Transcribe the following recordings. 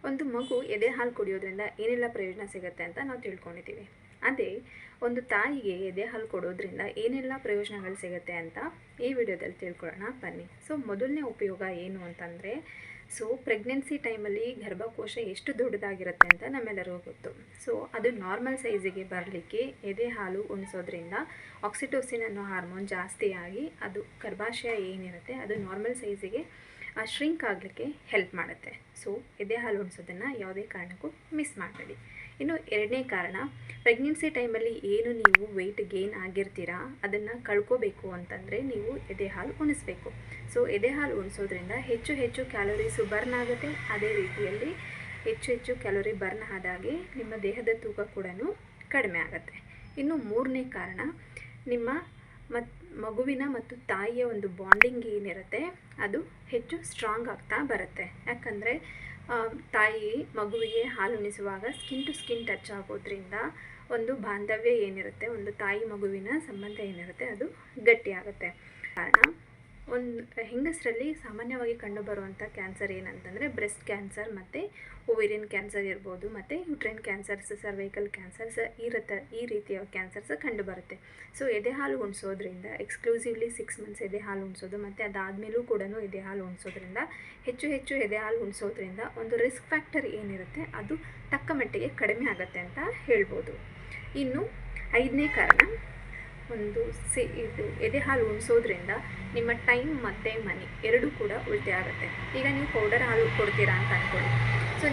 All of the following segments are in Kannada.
ಒಂದು ಮಗು ಎದೆ ಹಾಲು ಕುಡಿಯೋದ್ರಿಂದ ಏನೆಲ್ಲ ಪ್ರಯೋಜನ ಸಿಗುತ್ತೆ ಅಂತ ನಾವು ತಿಳ್ಕೊಂಡಿದ್ದೀವಿ. ಅದೇ ಒಂದು ತಾಯಿಗೆ ಎದೆ ಹಾಲು ಕೊಡೋದ್ರಿಂದ ಏನೆಲ್ಲ ಪ್ರಯೋಜನಗಳು ಸಿಗುತ್ತೆ ಅಂತ ಈ ವಿಡಿಯೋದಲ್ಲಿ ತಿಳ್ಕೊಳ್ಳೋಣ ಬನ್ನಿ. ಮೊದಲನೇ ಉಪಯೋಗ ಏನು ಅಂತಂದರೆ ಪ್ರೆಗ್ನೆನ್ಸಿ ಟೈಮಲ್ಲಿ ಗರ್ಭಕೋಶ ಎಷ್ಟು ದೊಡ್ಡದಾಗಿರುತ್ತೆ ಅಂತ ನಮ್ಮೆಲ್ಲರಿಗೂ ಗೊತ್ತು. ಅದು ನಾರ್ಮಲ್ ಸೈಜಿಗೆ ಬರಲಿಕ್ಕೆ ಎದೆ ಹಾಲು ಉಣಿಸೋದ್ರಿಂದ ಆಕ್ಸಿಟೋಸಿನ್ ಅನ್ನೋ ಹಾರ್ಮೋನ್ ಜಾಸ್ತಿಯಾಗಿ ಅದು ಗರ್ಭಾಶಯ ಏನಿರುತ್ತೆ ಅದು ನಾರ್ಮಲ್ ಸೈಜಿಗೆ ಶ್ರಿಂಕ್ ಆಗಲಿಕ್ಕೆ ಹೆಲ್ಪ್ ಮಾಡುತ್ತೆ. ಎದೆ ಹಾಲು ಉಣಿಸೋದನ್ನು ಯಾವುದೇ ಕಾರಣಕ್ಕೂ ಮಿಸ್ ಮಾಡಬೇಡಿ. ಇನ್ನು ಎರಡನೇ ಕಾರಣ, ಪ್ರೆಗ್ನೆನ್ಸಿ ಟೈಮಲ್ಲಿ ಏನು ನೀವು ವೆಯ್ಟ್ ಗೇನ್ ಆಗಿರ್ತೀರಾ ಅದನ್ನು ಕಳ್ಕೋಬೇಕು ಅಂತಂದರೆ ನೀವು ಎದೆ ಹಾಲು ಉಣಿಸ್ಬೇಕು. ಎದೆ ಹಾಲು ಉಣಿಸೋದ್ರಿಂದ ಹೆಚ್ಚು ಹೆಚ್ಚು ಕ್ಯಾಲೋರೀಸು ಬರ್ನ್ ಆಗುತ್ತೆ. ಅದೇ ರೀತಿಯಲ್ಲಿ ಹೆಚ್ಚು ಹೆಚ್ಚು ಕ್ಯಾಲೋರಿ ಬರ್ನ್ ಆದಾಗೆ ನಿಮ್ಮ ದೇಹದ ತೂಕ ಕೂಡ ಕಡಿಮೆ ಆಗುತ್ತೆ. ಇನ್ನು ಮೂರನೇ ಕಾರಣ, ನಿಮ್ಮ ಮಗುವಿನ ಮತ್ತು ತಾಯಿಯ ಒಂದು ಬಾಂಡಿಂಗ್ ಏನಿರುತ್ತೆ ಅದು ಹೆಚ್ಚು ಸ್ಟ್ರಾಂಗ್ ಆಗ್ತಾ ಬರುತ್ತೆ. ಯಾಕಂದರೆ ತಾಯಿ ಮಗುವಿಗೆ ಹಾಲು ಉಣಿಸುವಾಗ ಸ್ಕಿನ್ ಟು ಸ್ಕಿನ್ ಟಚ್ ಆಗೋದ್ರಿಂದ ಒಂದು ಬಾಂಧವ್ಯ ಏನಿರುತ್ತೆ, ಒಂದು ತಾಯಿ ಮಗುವಿನ ಸಂಬಂಧ ಏನಿರುತ್ತೆ ಅದು ಗಟ್ಟಿಯಾಗುತ್ತೆ. ಕಾರಣ, ಒಂದು ಹೆಂಗಸರಲ್ಲಿ ಸಾಮಾನ್ಯವಾಗಿ ಕಂಡುಬರುವಂಥ ಕ್ಯಾನ್ಸರ್ ಏನಂತಂದರೆ ಬ್ರೆಸ್ಟ್ ಕ್ಯಾನ್ಸರ್ ಮತ್ತು ಓವೇರಿಯನ್ ಕ್ಯಾನ್ಸರ್ ಇರ್ಬೋದು, ಮತ್ತು ಯುಟ್ರೈನ್ ಕ್ಯಾನ್ಸರ್ಸ್, ಸರ್ವೈಕಲ್ ಕ್ಯಾನ್ಸರ್ಸ್ ಈ ರೀತಿಯ ಕ್ಯಾನ್ಸರ್ಸ್ ಕಂಡುಬರುತ್ತೆ. ಎದೆ ಹಾಲು ಉಣಿಸೋದ್ರಿಂದ ಎಕ್ಸ್ಕ್ಲೂಸಿವ್ಲಿ 6 ಮಂತ್ಸ್ ಎದೆ ಹಾಲು ಉಣಿಸೋದು ಮತ್ತು ಅದಾದಮೇಲೂ ಕೂಡ ಎದೆ ಹಾಲು ಉಣಿಸೋದ್ರಿಂದ ಹೆಚ್ಚು ಎದೆ ಹಾಲು ಉಣಿಸೋದ್ರಿಂದ ಒಂದು ರಿಸ್ಕ್ ಫ್ಯಾಕ್ಟರ್ ಏನಿರುತ್ತೆ ಅದು ತಕ್ಕ ಮಟ್ಟಿಗೆ ಕಡಿಮೆ ಆಗುತ್ತೆ ಅಂತ ಹೇಳ್ಬೋದು. ಇನ್ನು ಐದನೇ ಕಾರಣ, ಇದು ಎದೆ ಹಾಲು ಉಣಿಸೋದ್ರಿಂದ ನಿಮ್ಮ ಟೈಮ್ ಮತ್ತು ಮನಿ ಎರಡೂ ಕೂಡ ಉಳಿತಾಯ ಆಗುತ್ತೆ. ಈಗ ನೀವು ಪೌಡರ್ ಹಾಲು ಕೊಡ್ತೀರಾ ಅಂತ ಅಂದ್ಕೊಳ್ಳಿ.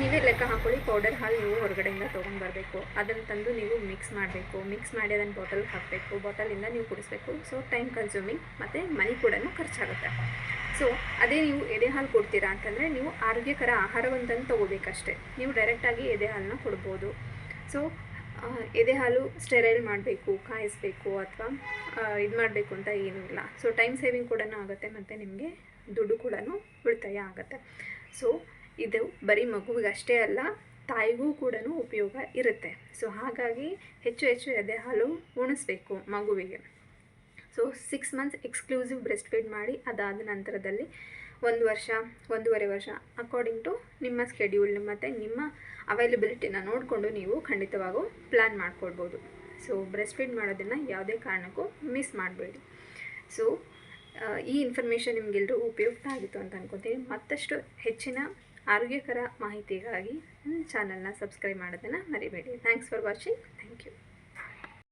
ನೀವೇ ಲೆಕ್ಕ ಹಾಕ್ಕೊಳ್ಳಿ, ಪೌಡರ್ ಹಾಲು ನೀವು ಹೊರಗಡೆಯಿಂದ ತೊಗೊಂಡು ಬರಬೇಕು, ಅದನ್ನು ತಂದು ನೀವು ಮಿಕ್ಸ್ ಮಾಡಿ ಅದನ್ನು ಬಾಟಲ್ಗೆ ಹಾಕಬೇಕು, ಬಾಟಲಿಂದ ನೀವು ಕುಡಿಸ್ಬೇಕು. ಟೈಮ್ ಕನ್ಸ್ಯೂಮಿಂಗ್ ಮತ್ತು ಮನಿ ಕೂಡ ಖರ್ಚಾಗುತ್ತೆ. ಅದೇ ನೀವು ಎದೆ ಹಾಲು ಕೊಡ್ತೀರಾ ಅಂತಂದರೆ ನೀವು ಆರೋಗ್ಯಕರ ಆಹಾರವಂತನ್ನು ತೊಗೋಬೇಕಷ್ಟೇ. ನೀವು ಡೈರೆಕ್ಟಾಗಿ ಎದೆ ಹಾಲನ್ನ ಕೊಡ್ಬೋದು. ಎದೆ ಹಾಲು ಸ್ಟೆರೈಲ್ ಮಾಡಬೇಕು, ಕಾಯಿಸಬೇಕು ಅಥವಾ ಇದು ಮಾಡಬೇಕು ಅಂತ ಏನೂ ಇಲ್ಲ. ಟೈಮ್ ಸೇವಿಂಗ್ ಕೂಡ ಆಗುತ್ತೆ ಮತ್ತು ನಿಮಗೆ ದುಡ್ಡು ಕೂಡ ಉಳಿತಾಯ ಆಗುತ್ತೆ. ಇದು ಬರೀ ಮಗುವಿಗೆ ಅಷ್ಟೇ ಅಲ್ಲ, ತಾಯಿಗೂ ಕೂಡ ಉಪಯೋಗ ಇರುತ್ತೆ. ಹಾಗಾಗಿ ಹೆಚ್ಚು ಎದೆ ಹಾಲು ಉಣಿಸ್ಬೇಕು ಮಗುವಿಗೆ. 6 ಮಂತ್ಸ್ ಎಕ್ಸ್ಕ್ಲೂಸಿವ್ ಬ್ರೆಸ್ಟ್ ಫೀಡ್ ಮಾಡಿ, ಅದಾದ ನಂತರದಲ್ಲಿ 1 ವರ್ಷ 1.5 ವರ್ಷ ಅಕಾರ್ಡಿಂಗ್ ಟು ನಿಮ್ಮ ಸ್ಕೆಡ್ಯೂಲ್ ಮತ್ತು ನಿಮ್ಮ ಅವೈಲಬಿಲಿಟಿನ ನೋಡಿಕೊಂಡು ನೀವು ಖಂಡಿತವಾಗೂ ಪ್ಲ್ಯಾನ್ ಮಾಡ್ಕೊಳ್ಬೋದು. ಬ್ರೆಸ್ಟ್ ಫೀಡ್ ಮಾಡೋದನ್ನು ಯಾವುದೇ ಕಾರಣಕ್ಕೂ ಮಿಸ್ ಮಾಡಬೇಡಿ. ಈ ಇನ್ಫಾರ್ಮೇಷನ್ ನಿಮಗೆಲ್ಲರಿಗೂ ಉಪಯುಕ್ತ ಆಗಿತ್ತು ಅಂತ ಅನ್ಕೊತೀನಿ. ಮತ್ತಷ್ಟು ಹೆಚ್ಚಿನ ಆರೋಗ್ಯಕರ ಮಾಹಿತಿಗಾಗಿ ನನ್ನ ಚಾನಲ್ನ ಸಬ್ಸ್ಕ್ರೈಬ್ ಮಾಡೋದನ್ನು ಮರಿಬೇಡಿ. Thanks for watching. Thank you.